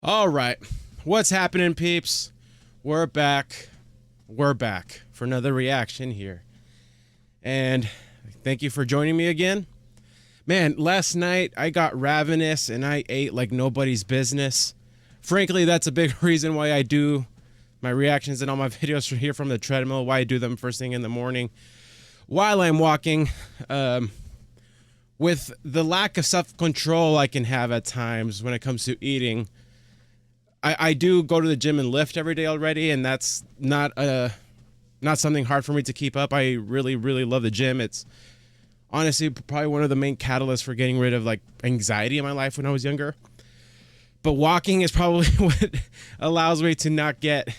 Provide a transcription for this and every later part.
All right. What's happening, peeps? We're back. We're back for another reaction here. And thank you for joining me again. Man, last night I got ravenous and I ate like nobody's business. Frankly, that's a big reason why I do my reactions and all my videos here from the treadmill, why I do them first thing in the morning while I'm walking. With the lack of self-control I can have at times when it comes to eating, I do go to the gym and lift every day already, and that's not something hard for me to keep up. I really love the gym. It's honestly probably one of the main catalysts for getting rid of like anxiety in my life when I was younger. But walking is probably what allows me to not get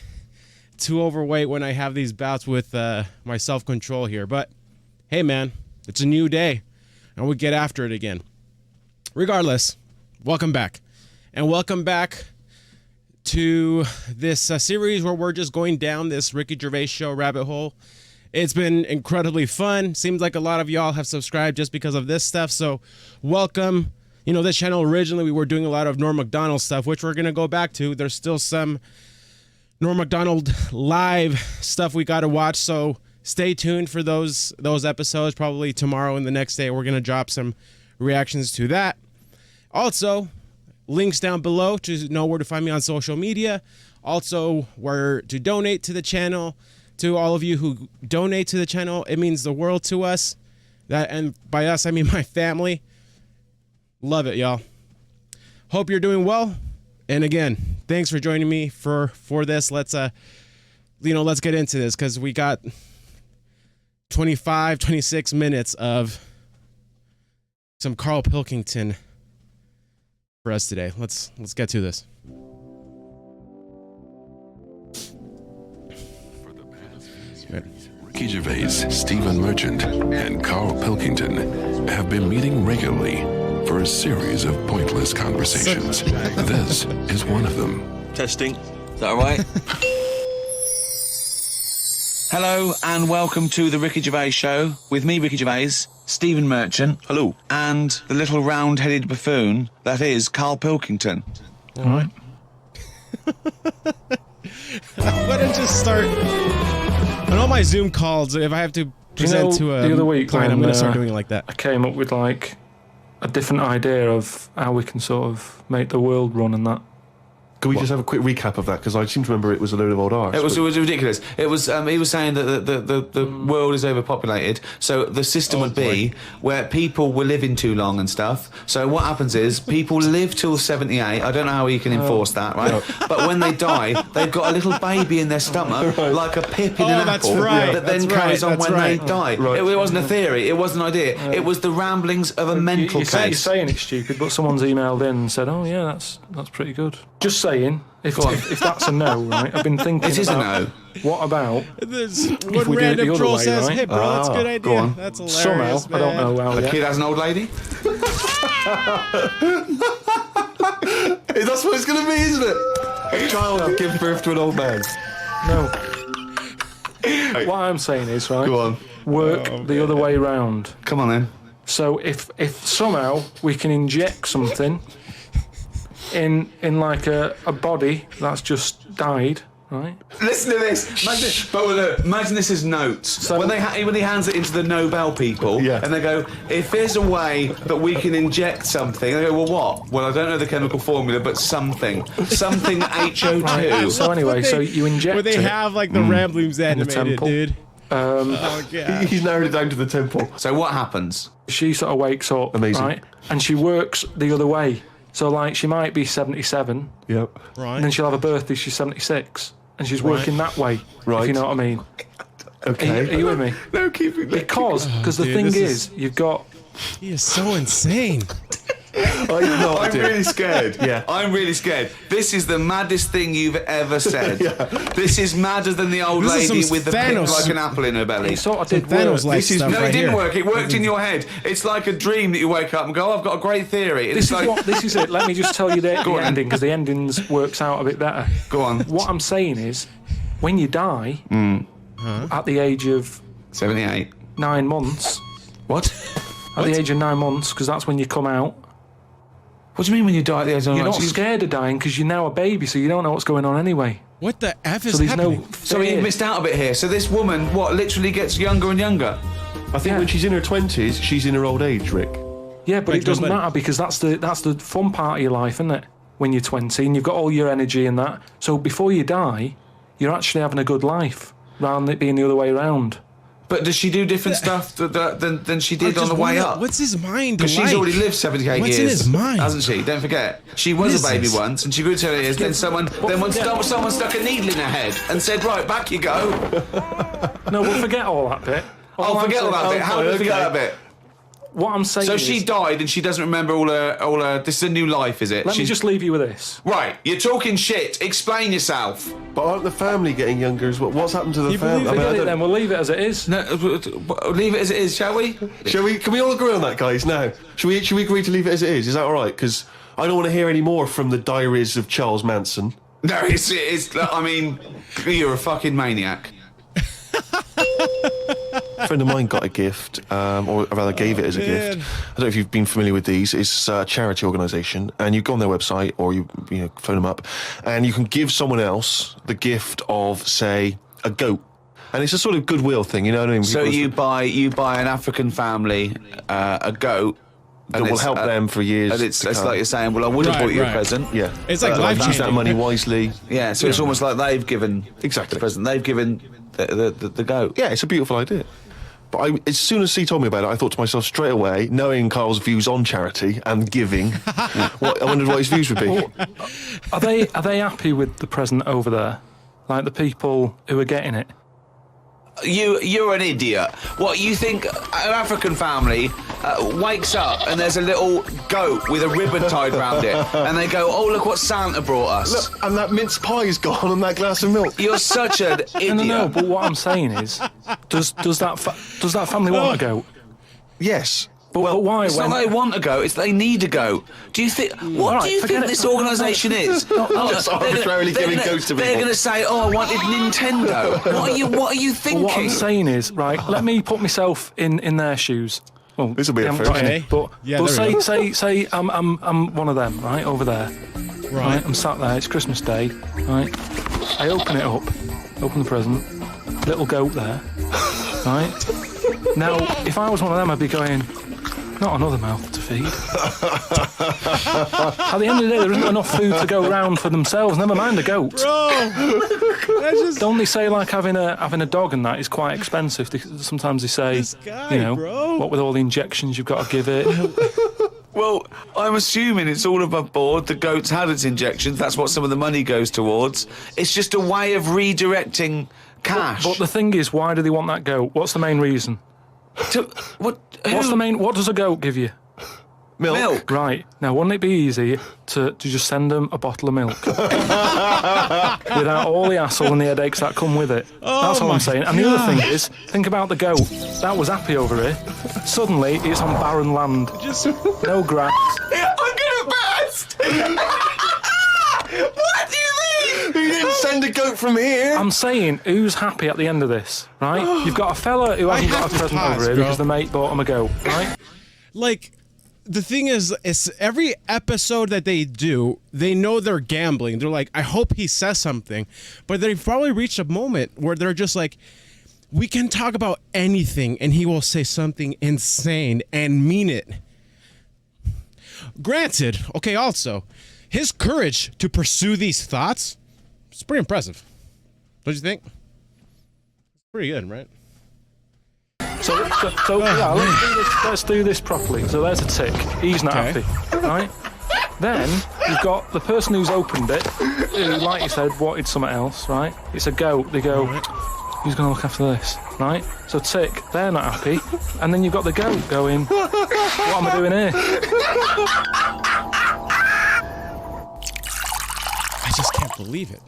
too overweight when I have these bouts with my self-control here. But hey, man, it's a new day, and we get after it again. Regardless, welcome back, and welcome back to this series where we're just going down this Ricky Gervais show rabbit hole. It's been incredibly fun. Seems like a lot of y'all have subscribed just because of this stuff, so welcome. You know, this channel originally we were doing a lot of Norm Macdonald stuff, which we're gonna go back to. There's still some Norm Macdonald live stuff we gotta watch, so stay tuned for those episodes. Probably tomorrow and the next day we're gonna drop some reactions to that. Also, links down below to know where to find me on social media. Also, where to donate to the channel. To all of you who donate to the channel, it means the world to us. And by us, I mean my family. Love it, y'all. Hope you're doing well. And again, thanks for joining me for this. Let's let's get into this because we got 26 minutes of some Karl Pilkington for us today. Let's get to this. Ricky Gervais, Stephen Merchant, and Karl Pilkington have been meeting regularly for a series of pointless conversations. This is one of them. Testing. Is that all right? Hello and welcome to the Ricky Gervais Show with me, Ricky Gervais, Stephen Merchant. Hello. And the little round-headed buffoon that is Karl Pilkington. All right. I'm gonna just start on all my Zoom calls. If I have to present to a the other week client, I'm gonna start doing it like that. I came up with like a different idea of how we can sort of make the world run and that. Can we just have a quick recap of that? Because I seem to remember it was a load of old arse. It was ridiculous. It was he was saying that the world is overpopulated, so the system would be where people were living too long and stuff. So what happens is people live till 78. I don't know how you can enforce that, right? No. But when they die, they've got a little baby in their stomach, like a pip in an apple, that then carries on when they die. Right. It wasn't a theory. It wasn't an idea. It was the ramblings of a mental case. You're saying it's stupid, but someone's emailed in and said, "Oh yeah, that's pretty good." Just saying, if that's a no, right? I've been thinking. It is a no. What about if we random do it the troll way, says, right? "Hey, bro, that's a good idea." Go on. That's hilarious. Somehow, man. I don't know how. A kid has an old lady. That's what it's going to be, isn't it? A child will give birth to an old man. No. What I'm saying is, right? Go on. Work the other way round. Come on, then. So if somehow we can inject something in like a body that's just died, right? Listen to this. Imagine this as notes. So when he hands it into the Nobel people, and they go, if there's a way that we can inject something, they go, well, what? Well, I don't know the chemical formula, but something HO2. Right. So anyway, so you inject where they have like the ramblings animated, dude. Oh, God. He's narrowed it down to the temple. So what happens? She sort of wakes up, right? And she works the other way. So, like, she might be 77. Yep. Right. And then she'll have a birthday, she's 76. And she's working that way. Right. If you know what I mean. Okay. Are you with me? No, keep it. Because the thing is, you've got... He is so insane. I'm really scared. Yeah. I'm really scared. This is the maddest thing you've ever said. This is madder than the old lady with the pip like an apple in her belly. It sort of did work. No, it didn't work. It worked in your head. It's like a dream that you wake up and go, oh, I've got a great theory. This is it. Let me just tell you the ending, because the endings works out a bit better. Go on. What I'm saying is, when you die, at the age of... 78. 9 months... What? At the age of 9 months, because that's when you come out. What do you mean when you die at the age of You're not scared of dying because you're now a baby, so you don't know what's going on anyway. What the F is So there's happening? no So you missed out a bit here. So this woman, literally gets younger and younger? I think when she's in her 20s, she's in her old age, Rick. Yeah, but Like it doesn't nobody. matter because that's the fun part of your life, isn't it? When you're 20 and you've got all your energy and that. So before you die, you're actually having a good life rather than it being the other way around. But does she do different stuff than she did on the way up? What's his mind Because like? she's already lived 78 What's years. in his mind? Hasn't she? Don't forget. She was What a baby is this? once and she grew to her years. Then someone stuck a needle in her head and said, right, back you go. No, we'll forget all that bit. Forget all that bit. How do we forget that bit? What I'm saying So is... she died and she doesn't remember all her... This is a new life, is it? Let me just leave you with this. Right, you're talking shit. Explain yourself. But aren't the family getting younger as well? What's happened to the You family? believe Forget it then, we'll leave it as it is. No, leave it as it is, shall we? Can we all agree on that, guys, now? Should we agree to leave it as it is? Is that all right? Because I don't want to hear any more from the diaries of Charles Manson. No, it's I mean, you're a fucking maniac. A friend of mine got a gift, or rather gave it as a gift. I don't know if you've been familiar with these. It's a charity organisation, and you go on their website or you phone them up, and you can give someone else the gift of, say, a goat. And it's a sort of goodwill thing, you know what I mean? So you buy an African family a goat. that will help them for years. And it's to come. like you're saying, well, I would have bought you a Right. present. Yeah. It's like Use that life-changing. money wisely. Yeah, so it's almost like they've given Exactly. the present. They've given the goat. Yeah, it's a beautiful idea. But as soon as he told me about it, I thought to myself straight away, knowing Carl's views on charity and giving, I wondered what his views would be. Are they happy with the present over there? Like the people who are getting it? You're an idiot. What, you think an African family wakes up and there's a little goat with a ribbon tied around it, and they go, oh, look what Santa brought us. Look, and that mince pie's gone and that glass of milk. You're such an idiot. No, but what I'm saying is, does that family want a goat? Yes. But why? It's not they want a goat, it's they need a goat. Do you think... What Right, do you forget think it. this organisation is? Just arbitrarily giving goats to They're people. going to say, oh, I wanted Nintendo. What are you thinking? What I'm saying is, right, let me put myself in their shoes. Well, This'll be they a haven't first. got any, Okay. But, Yeah, but there we say I'm one of them, right, over there. Right, I'm sat there, it's Christmas Day, right? I open it up, open the present, little goat there, right? Now, if I was one of them, I'd be going, not another mouth to feed. At the end of the day, there isn't enough food to go round for themselves, never mind a goat. That's just Don't they say like having a dog and that is quite expensive? Sometimes they say, This guy, bro. what with all the injections you've got to give it. Well, I'm assuming it's all above board. The goat's had its injections. That's what some of the money goes towards. It's just a way of redirecting cash. But the thing is, why do they want that goat? What's the main reason? What does a goat give you? Milk. Right, now wouldn't it be easy to just send them a bottle of milk? Without all the hassle and the headaches that come with it. That's all I'm saying. And the other thing is, think about the goat. That was happy over here. Suddenly, it's on barren land. just No grass. I'm gonna burst! What do you mean? You didn't send a goat from here. I'm saying, who's happy at the end of this, right? You've got a fella who hasn't got a have to present pause, over here bro. because the mate bought him a goat, right? like the thing is, it's every episode that they do, they know they're gambling. They're like, I hope he says something, but they've probably reached a moment where they're just like, we can talk about anything and he will say something insane and mean it. Granted, okay, also, his courage to pursue these thoughts is pretty impressive. Don't you think? It's pretty good, right? So yeah, let's do this properly. So there's a tick. He's not Okay. happy, right? Then you've got the person who's opened it, who, like you said, wanted something else, right? It's a goat. They go, who's going to look after this, right? So tick, they're not happy. And then you've got the goat going, what am I doing here? I just can't believe it.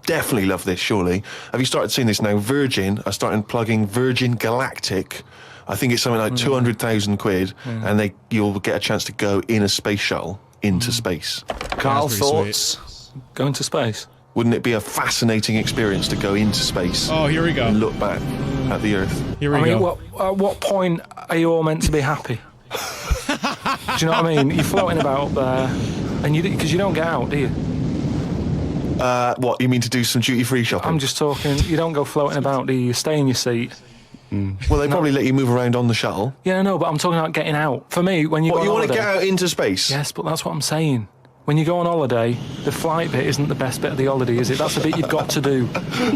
Definitely love this, surely. Have you started seeing this now? Virgin are starting plugging Virgin Galactic. I think it's something like 200,000 quid, and you'll get a chance to go in a space shuttle into space. Carl, That's pretty thoughts? Going to space. Wouldn't it be a fascinating experience to go into space Oh, here we go. and look back at the Earth? Here we I mean, go. at what point are you all meant to be happy? Do you know what I mean? You're floating about up there, and because you don't get out, do you? What, you mean to do some duty-free shopping? I'm just talking. You don't go floating about, do you? You stay in your seat. Well, they probably let you move around on the shuttle. Yeah, no, but I'm talking about getting out. For me, when you go on You want to holiday, get out into space? yes, but that's what I'm saying. When you go on holiday, the flight bit isn't the best bit of the holiday, is it? That's the bit you've got to do.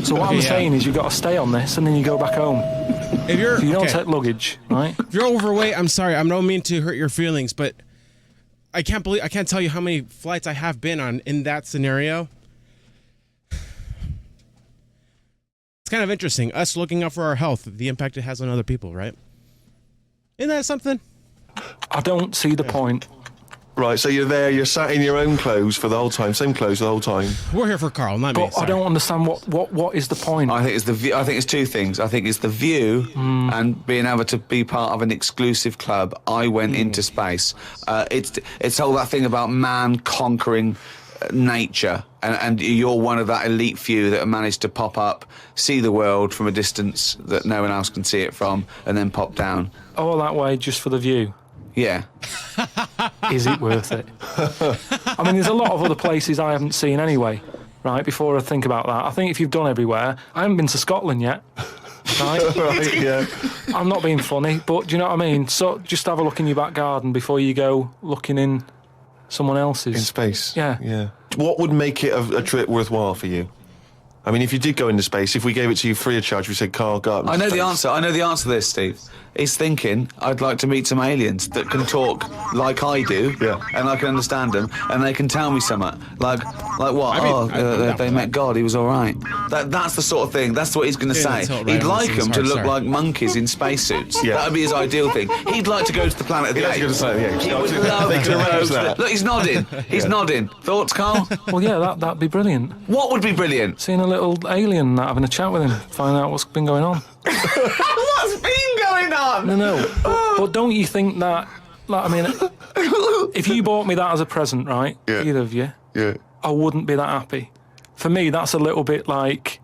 So what I'm saying is you've got to stay on this and then you go back home. If you're, So you don't take luggage, right? If you're overweight, I'm sorry. I don't mean to hurt your feelings, but I can't tell you how many flights I have been on in that scenario. It's kind of interesting. Us looking out for our health, the impact it has on other people, right? Isn't that something? I don't see the point. Right, so you're there, you're sat in your own clothes for the whole time, same clothes the whole time. We're here for Karl, not me. But I don't understand what is the point. I think it's the view. I think it's two things. I think it's the view and being able to be part of an exclusive club. I went into space. It's all that thing about man conquering nature, and you're one of that elite few that have managed to pop up, see the world from a distance that no one else can see it from, and then pop down. All that way just for the view. Yeah. Is it worth it? I mean, there's a lot of other places I haven't seen anyway, right, before I think about that. I think if you've done everywhere, I haven't been to Scotland yet, right? Right, yeah. I'm not being funny, but do you know what I mean? So just have a look in your back garden before you go looking in someone else's. In space? Yeah. Yeah. What would make it a trip worthwhile for you? I mean, if you did go into space, if we gave it to you free of charge, we said, Karl, go up I know into the space." answer. I know the answer to this, Steve. He's thinking, I'd like to meet some aliens that can talk like I do, Yeah. and I can understand them, and they can tell me something. Like what? I mean, They met God, he was all right. That's the sort of thing, that's what he's going to say. that's all right. He'd like This is them to hard, look sorry. like monkeys in spacesuits. Yeah. That would be his ideal thing. He'd like to go to the planet of the He'd like to go apes. to the planet of the apes. He No, would they love can to arrange go. that. Look, he's nodding. He's nodding. Thoughts, Karl? Well, yeah, that'd be brilliant. What would be brilliant? Seeing a little alien, having a chat with him, find out what's been going on. What's been going on? No, but don't you think that, like, I mean, if you bought me that as a present, right, Yeah. either of you, Yeah. I wouldn't be that happy. For me, that's a little bit like...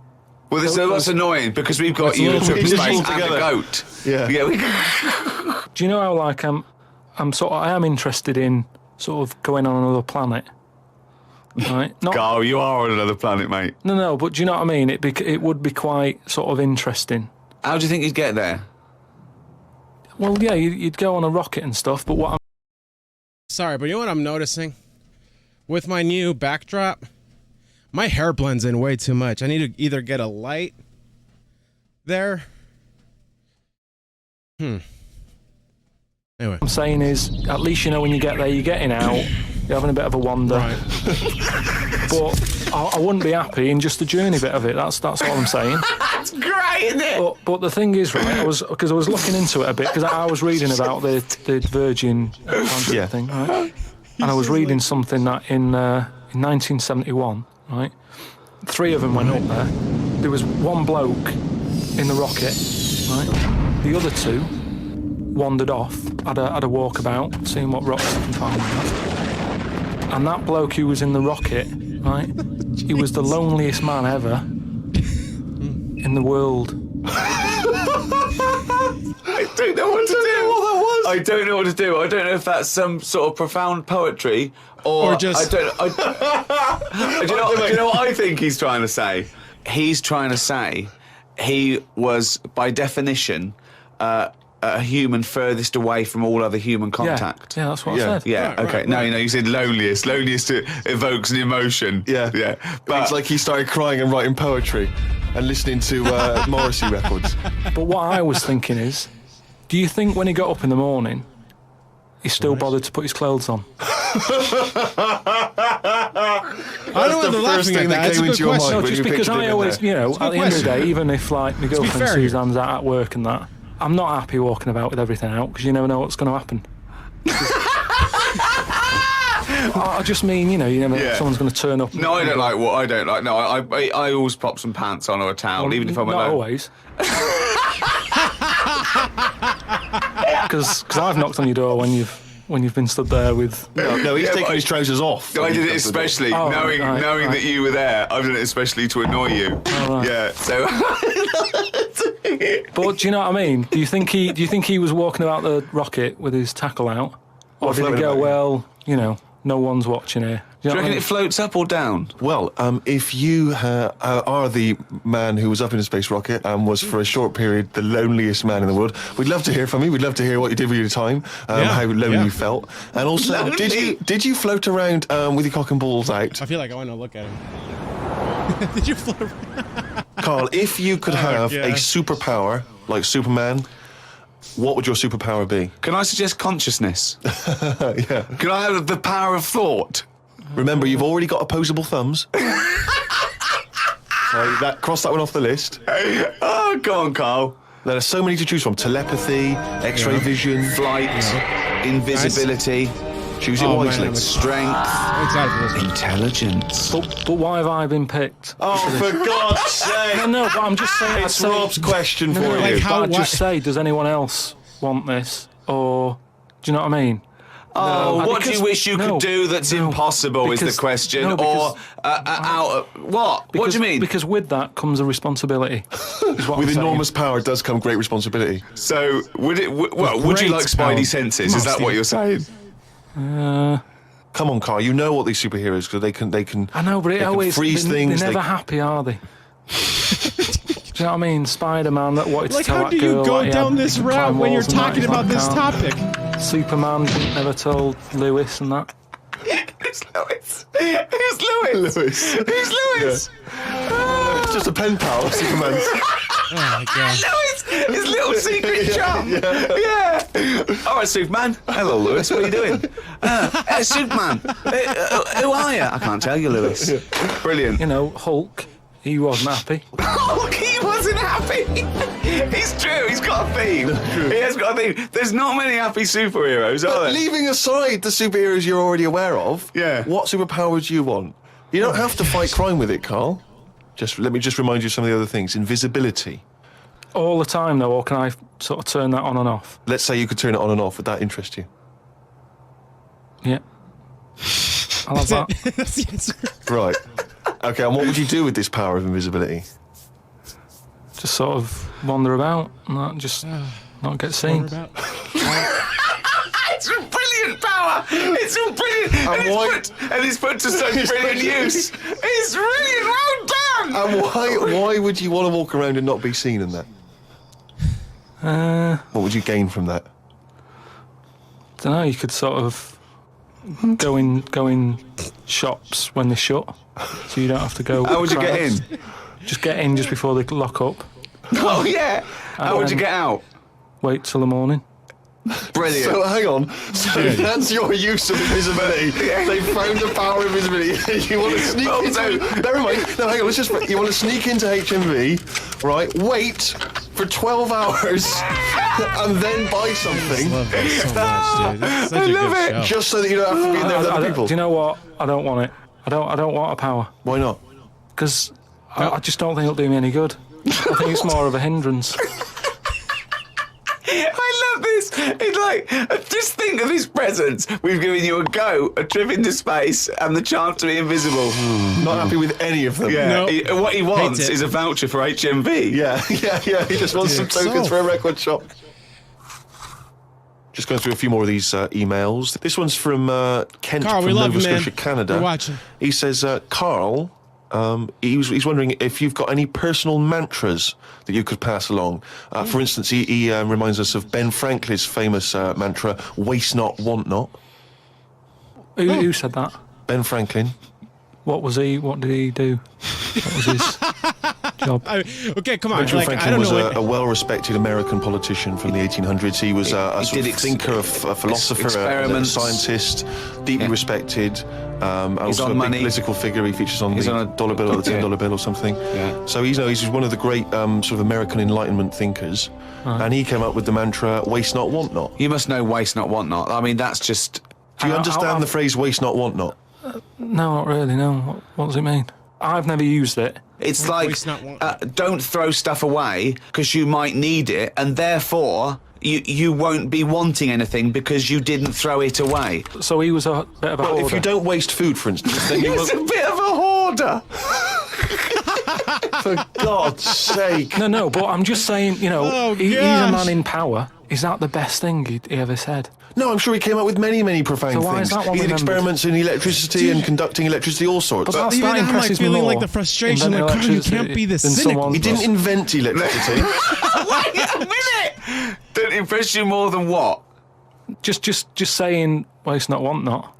Well, that's annoying because we've got you in little bit space all and a together. goat. Yeah. Yeah. Do you know how, like, I am interested in sort of going on another planet, right? Not, Karl, you are on another planet, mate. no, but do you know what I mean? It would be quite sort of interesting. How do you think you'd get there? Well, yeah, you'd go on a rocket and stuff, but what I'm... Sorry, but you know what I'm noticing? With my new backdrop, my hair blends in way too much. I need to either get a light there. Anyway. I'm saying is, at least you know when you get there, you're getting out, you're having a bit of a wander. Right. But I wouldn't be happy in just the journey bit of it. That's what I'm saying. That's great, isn't it? But the thing is, right, because I was looking into it a bit, because I was reading about the Virgin Transit Yeah. thing, right? And I was reading something that in 1971, right, 3 of them went up there. There was one bloke in the rocket, right? The other 2 wandered off, had a walkabout, seeing what rocks they can find. And that bloke who was in the rocket, right, he was the loneliest man ever in the world. I don't know what to do. I don't know what to do. I don't know if that's some sort of profound poetry or just- do you know what I think he's trying to say? He's trying to say he was, by definition, a human furthest away from all other human contact. Yeah, that's what Yeah. I said. Yeah, Right, okay. right, No, right. you know, you said loneliest. Loneliest evokes an emotion. Yeah. Yeah. But it's like he started crying and writing poetry and listening to Morrissey records. But what I was thinking is, do you think when he got up in the morning, he still bothered to put his clothes on? I don't know the the first laughing thing at that that. It's a came good into your question. mind. No, when just you because pictured him I in always, there. you know, at the end of the day, even if, like, my girlfriend fair sees here. hands out at work and that, I'm not happy walking about with everything out, because you never know what's going to happen. I just mean, you know, you never know if Yeah. someone's going to turn up. No, I don't like what I don't like. No, I always pop some pants on or a towel, even if I'm Not alone. always. Because I've knocked on your door when you've been stood there with... No, he's Yeah, taking but his trousers off. I when did he it comes to the door. especially Oh, knowing right. that you were there. I've done it especially to annoy you. right. Yeah. So. But do you know what I mean? Do you think he was walking about the rocket with his tackle out? Or did it go, well, no one's watching here? Do you reckon it floats up or down? Well, if you are the man who was up in a space rocket and was for a short period the loneliest man in the world, we'd love to hear from you. We'd love to hear what you did with your time, how lonely you felt, and also did you float around with your cock and balls out? I feel like I want to look at him. Did you float around? Carl, if you could have a superpower like Superman, what would your superpower be? Can I suggest consciousness? Yeah. Can I have the power of thought? Remember, you've already got opposable thumbs. So cross that one off the list. Oh, go on, Carl. There are so many to choose from. Telepathy, X-ray vision, Flight, invisibility, choose it wisely. Man, strength, I'm excited for this one. intelligence. But why have I been picked? Oh, for God's sake! No, but I'm just saying. It's Rob's question for you. like how- I'd just say, does anyone else want this? Or, do you know what I mean? Oh, what do because- you wish you could do that's impossible is the question? no, because- What? What do you mean? Because with that comes a responsibility. is what I'm With saying. enormous power does come great responsibility. So, would it? Would you like great power. Spidey senses? Is that what you're saying? Come on, Carl. You know what these superheroes because they can. I know, but they can freeze things. They're never happy, are they? Do you know what I mean? Spider-Man that wanted Like, to tell how that do you girl go that he down had this climb route when you're walls and that, talking he's about like, this "Can't." topic? Superman never told Lewis and that. Who's Lewis? Who's Lewis? Who's Lewis? It's just a pen pal of Superman's. Oh my god. Lewis, his little secret chum. Yeah. All right, Superman. Hello, Lewis. What are you doing? Superman. Who are you? I can't tell you, Lewis. Brilliant. Hulk, he wasn't happy. Oh, he wasn't happy. It's true. He's got a theme. He has got a theme. There's not many happy superheroes, are there? Leaving aside the superheroes you're already aware of, Yeah. what superpower do you want? You don't have to fight crime with it, Carl. Let me remind you of some of the other things. Invisibility. All the time, though, or can I sort of turn that on and off? Let's say you could turn it on and off. Would that interest you? Yeah. I love that. That's the answer. Right. Okay, and what would you do with this power of invisibility? Just sort of wander about and that, just not get seen. About- It's a brilliant power. It's a brilliant. And it's put to such brilliant use. It's brilliant. Well done. And why would you want to walk around and not be seen in that? What would you gain from that? Don't know. You could sort of go in shops when they shut, so you don't have to go. How would you get in? Just get in just before they lock up. Oh yeah. How would you get out? Wait till the morning. Brilliant. So hang on. So that's your use of invisibility. They found the power of invisibility. You want to sneak into. Never mind. No, hang on. You want to sneak into HMV, right? Wait for 12 hours and then buy something. I love this so much, dude. This is such I a love good it. show. Just so that you don't have to be in there with other people. Do you know what? I don't want it. I don't want a power Why not? because I just don't think it'll do me any good. I think it's more of a hindrance. I love this. It's like, just think of these presents. We've given you a go, a trip into space, and the chance to be invisible. Not happy with any of them. Yeah. Nope. What he wants Hates it. is a voucher for HMV. Yeah. He just wants some tokens for a record shop. Just going through a few more of these emails. This one's from Kent Carl, from we love Nova you, man. Scotia, Canada. We're watching. He says, Carl, he's wondering if you've got any personal mantras that you could pass along. For instance, he reminds us of Ben Franklin's famous mantra, waste not, want not. Who said that? Ben Franklin. What was he? What did he do? What was his job? Okay, come on. Benjamin Like, I Franklin don't was know. a well-respected American politician from the 1800s. He was a sort of thinker, a philosopher, a experiments. scientist, deeply respected. Also on a big money. political figure. He features on He's the on a- dollar bill or the yeah. $10 bill or something. Yeah. So he's one of the great sort of American Enlightenment thinkers. And he came up with the mantra, waste not, want not. You must know waste not, want not. I mean, that's just... Do you understand the phrase waste not, want not? No, not really. No. What does it mean? I've never used it. It's Waste like, not, want don't throw stuff away because you might need it, and therefore you won't be wanting anything because you didn't throw it away. So he was a bit of a Well, hoarder. if you don't waste food, for instance, then you He's a won't... bit of a hoarder. For God's sake. No, but I'm just saying, you know, Oh, he's a gosh. man in power. Is that the best thing he ever said? No, I'm sure he came up with many, many profound So why things. is that one He did remembered? experiments in electricity and conducting electricity, all sorts. But that's, Even that now I'm like impresses me feeling more. like the frustration, inventing like, Carl, you electricity can't be this than cynic. someone- He didn't invent electricity. Wait a minute! Don't impress you more than what? Just saying waste not, want not.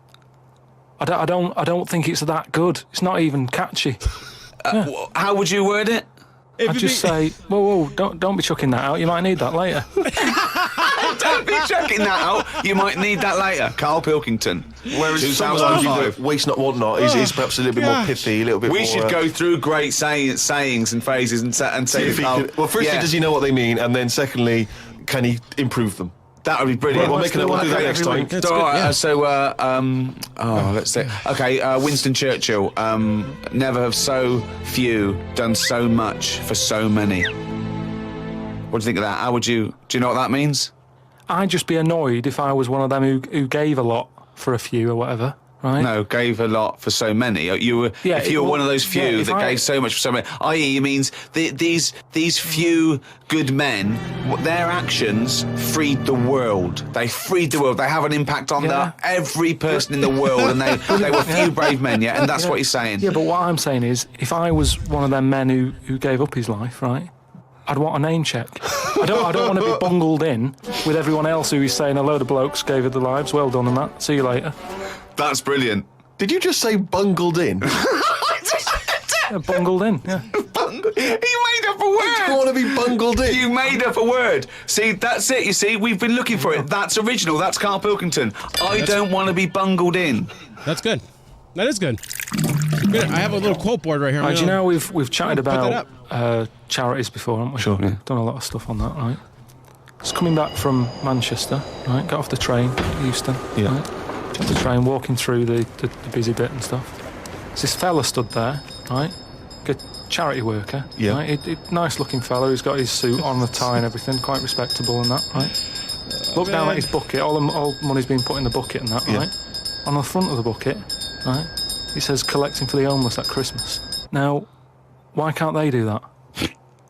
I don't think it's that good. It's not even catchy. How would you word it? I'd just say, whoa, don't be chucking that out. You might need that later. Don't be checking that out. You might need that later. Karl Pilkington. Whereas some would argue 2005. that waste not, want not is perhaps a little bit more gosh. pithy, a little bit more... We should go through great sayings and phrases and say See if he Karl- can, well, firstly, yeah, does he know what they mean? And then secondly, can he improve them? that would be brilliant. We'll do that next time. That's So, good, all right, yeah. let's see. Okay, Winston Churchill. Never have so few done so much for so many. What do you think of that? How would you? Do you know what that means? I'd just be annoyed if I was one of them who gave a lot for a few or whatever, right? No, gave a lot for so many. You were, Yeah, if you were well, one of those few yeah, if that I- gave so much for so many, i.e., it means these few good men, their actions freed the world. They freed the world. They have an impact on Yeah. every person in the world, and they were few brave men. Yeah, and that's what he's saying. Yeah, but what I'm saying is, if I was one of them men who gave up his life, right, I'd want a name check. I don't want to be bungled in with everyone else who is saying a load of blokes gave it their lives. Well done on that. See you later. That's brilliant. Did you just say bungled in? Yeah, bungled in. Yeah. You made up a I word. want to be bungled in. You made up a word. See, that's it. You see, we've been looking for it. That's original. That's Karl Pilkington. I don't want to be bungled in. That's good. That is good. Good. I have a little quote board right here. Do you know we've chatted that about charities before, haven't we? Sure. Yeah. Done a lot of stuff on that, right? Just coming back from Manchester, right? Got off the train, Euston. Yeah. Right? Got off the train, walking through the busy bit and stuff. There's this fella stood there, right? Good charity worker. Yeah. Right? Nice looking fella. He's got his suit on, the tie and everything, quite respectable and that, right? Look down at his bucket. All money's been put in the bucket and that, Yeah. right? On the front of the bucket, right? It says collecting for the homeless at Christmas. Now, why can't they do that?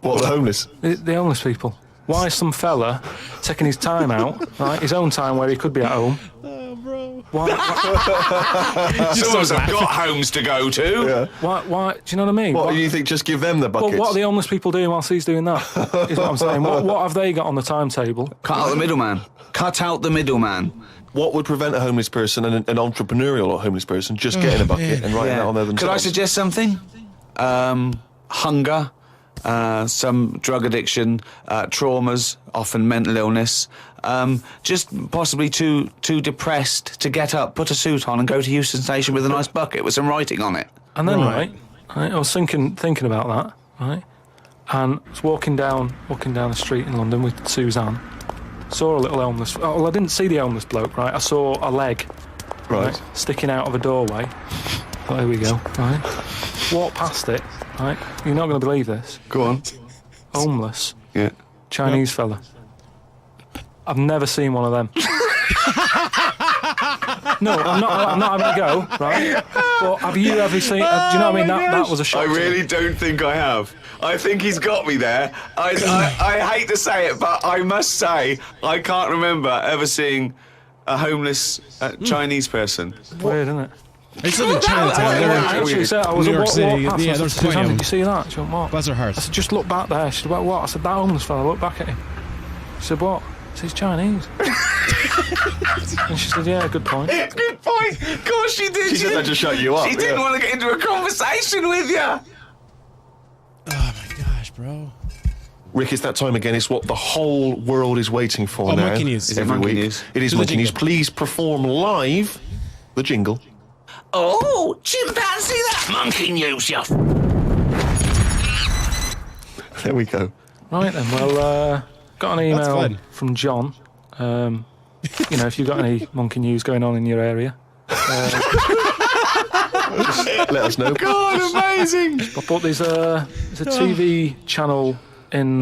What, the homeless? The homeless people. Why is some fella taking his time out, right? His own time where he could be at home. Oh, bro. Why? Some of us have got homes to go to. Why? Do you know what I mean? What, do you think just give them the buckets? What are the homeless people doing whilst he's doing that? Is what I'm saying. What have they got on the timetable? Cut out the middleman. Cut out the middleman. What would prevent a homeless person and an entrepreneurial homeless person just getting a bucket and writing that on there themselves? Could I suggest something? Hunger, some drug addiction, traumas, often mental illness. Just possibly too depressed to get up, put a suit on, and go to Euston Station with a nice bucket with some writing on it. And then, Right. right, I was thinking about that, right? And I was walking down the street in London with Suzanne. Saw a little homeless. Well, I didn't see the homeless bloke, right? I saw a leg, Right. sticking out of a doorway. Thought, here we go, right? Walked past it, right? You're not going to believe this. Go on. Homeless Yeah. Chinese fella. I've never seen one of them. No, I'm not having a go, right? But have you ever seen? Do you know what I mean? That was a shock. I to me. really don't think I have. I think he's got me there. I hate to say it, but I must say I can't remember ever seeing a homeless Chinese person. Weird, isn't it? I used to live in Chinatown. Yeah, They were- yeah, Actually, said I was New a York walk City, past. yeah, I there's said, plenty Suzanne, of did them. you see that? She went, what? Bless her heart. I said, just look back there. She said, what? I said, that homeless fella, look back at him. She said, what? I said, he's Chinese. And she said, yeah, good point. Good point. Of course she did. She said that to shut you up. She didn't yeah. want to get into a conversation with you. Oh my gosh, bro. Rick, it's that time again. It's what the whole world is waiting for Oh, now. Monkey News. Is it Every Monkey week. News? It is Do the Monkey News. jingle. Please perform live the jingle. Oh, chimpanzee, that monkey news, you. There we go. Right then, well, got an email fun. from John. You know, if you've got any monkey news going on in your area. Let us know. God, amazing. But there's a TV channel in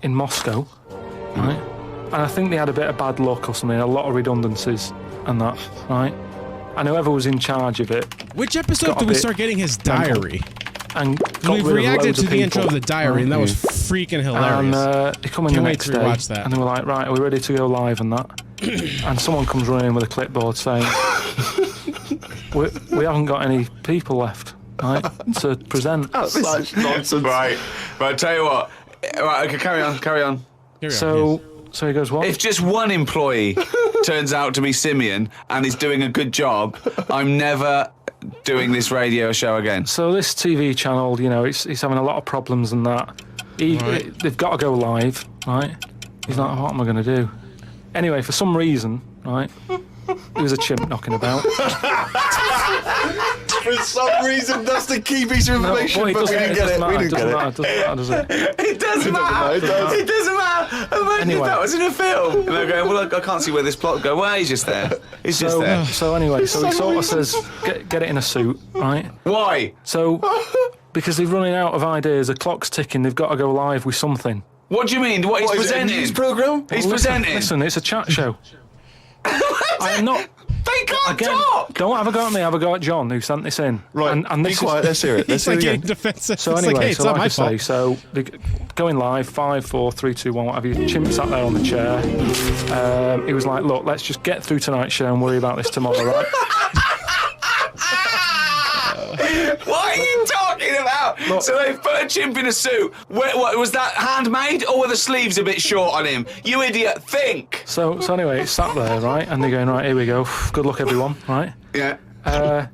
Moscow, right? And I think they had a bit of bad luck or something, a lot of redundancies and that, right? And whoever was in charge of it, Which episode Got a did we bit start getting his diary? and got We've rid of reacted loads to of the intro of people, the diary, and that was freaking hilarious. And they come in Can't the wait next to day, rewatch that. and they were like, right, are we ready to go live and that? And someone comes running in with a clipboard saying, we haven't got any people left, right, to present. Such nonsense. Right, tell you what. Right, okay, carry on. So he goes, what? If just one employee turns out to be Simeon and is doing a good job, I'm never doing this radio show again. So this TV channel, you know, it's having a lot of problems and that. They've got to go live, right? He's like, what am I going to do? Anyway, for some reason, right, there was a chimp knocking about. For some reason, that's the key piece of information, but we didn't get it. We didn't get it. It doesn't matter, does it? It doesn't matter. It doesn't matter. Imagine if that was in a film. And they're going, well, I can't see where this plot would go. Well, he's just there. He's just there. So anyway, so he sort of says, get it in a suit, right? Why? So, because they're running out of ideas, the clock's ticking, they've got to go live with something. What do you mean? What he's presenting? His program? He's presenting. Listen, it's a chat show. I am not... They can't Again, talk! don't have a go at me, have a go at John, who sent this in. Right, and be this quiet, let's hear it. Let's It's hear like it getting again. defensive. So It's anyway, like, hey, it's so not like my I fault. say, so they going live, 5, 4, 3, 2, 1, what have you. Chimp sat there on the chair. He was like, look, let's just get through tonight's show and worry about this tomorrow, right? What are you talking about? Look. So they put a chimp in a suit. What was that handmade, or were the sleeves a bit short on him? You idiot, think! So anyway, it's sat there, right? And they're going, right, here we go. Good luck, everyone, right? Yeah.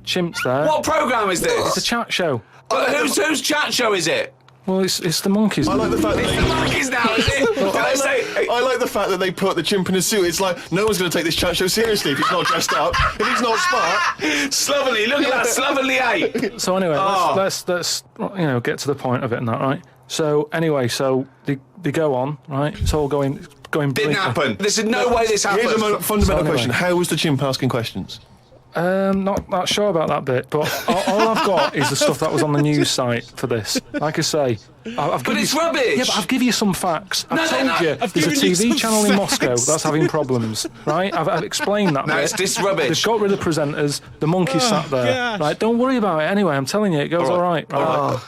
Chimp's there. What programme is It's a this? chat show. Whose chat show is it? Well, it's the monkeys. I like the fact that It's the monkeys now, is it? Did I say? I like the fact that they put the chimp in a suit. It's like no one's going to take this chat show seriously if he's not dressed up, if he's not smart. Slovenly, look at that slovenly ape. So anyway, Oh. let's get to the point of it and that, right? So anyway, so they go on, right? It's all going Didn't brilliantly. happen. There's no way this happened. Here's a fundamental anyway. question: how was the chimp asking questions? Not sure about that bit, but all I've got is the stuff that was on the news site for this. Like I say, I've But given it's you, rubbish. Yeah, but I've given you some facts. I've No, told you I've there's a given you TV some channel in Moscow facts. that's having problems, right? I've explained that No, bit. it's rubbish. They've got rid of the presenters. The monkey sat there. gosh. Right, don't worry about it. Anyway, I'm telling you, it goes all right.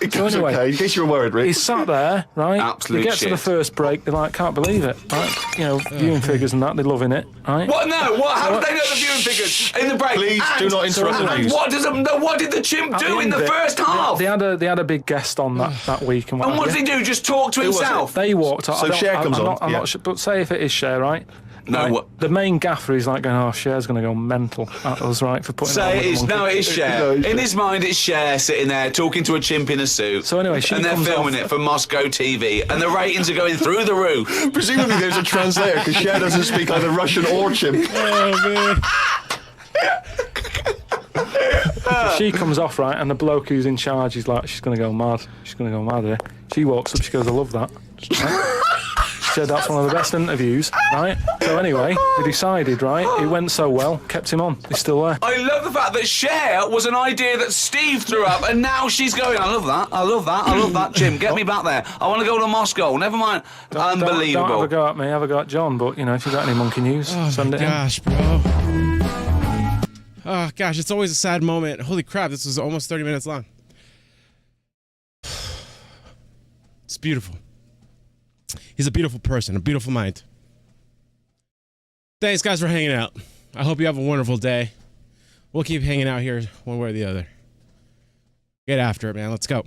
It So goes anyway, okay. In case you were worried, Rick. he's sat there, right? Absolute They get to shit. the first break, they're like, can't believe it, right? You know, viewing figures and that, they're loving it, right? What? No. What? How did they know the viewing figures in the break? Please do not interrupt the And news. what did the chimp At do in end the of it, first half? They had a big guest on that week and what And what have did you. he do? Just talk to was it? himself? They walked out. So Cher comes on, I'm yeah. not sure, but say if it is Cher, right? No, Right, what? The main gaffer is like going, oh, Cher's going to go mental at us, right, for putting Say on it with the is. monkey. No, it is Cher. No, it's In his mind, it's Cher sitting there talking to a chimp in a suit. So anyway, she and they're comes filming off- it for Moscow TV, and the ratings are going through the roof. Presumably there's a translator because Cher doesn't speak either Russian or chimp. Oh, man. She comes off, right, and the bloke who's in charge is like, she's going to go mad. She's going to go mad here. She walks up, she goes, I love that. Right? She said that's one of the best interviews, right? So anyway, they decided, right, it went so well, kept him on. He's still there. I love the fact that Cher was an idea that Steve threw up, and now she's going, I love that, I love that, I love that, Jim, get me back there. I want to go to Moscow, never mind. Unbelievable. Don't have a go at me, have a go at John, but, you know, if you've got any monkey news, Oh send my it in. gosh, bro. Oh gosh, it's always a sad moment. Holy crap, this was almost 30 minutes long. It's beautiful. He's a beautiful person, a beautiful mind. Thanks, guys, for hanging out. I hope you have a wonderful day. We'll keep hanging out here one way or the other. Get after it, man. Let's go.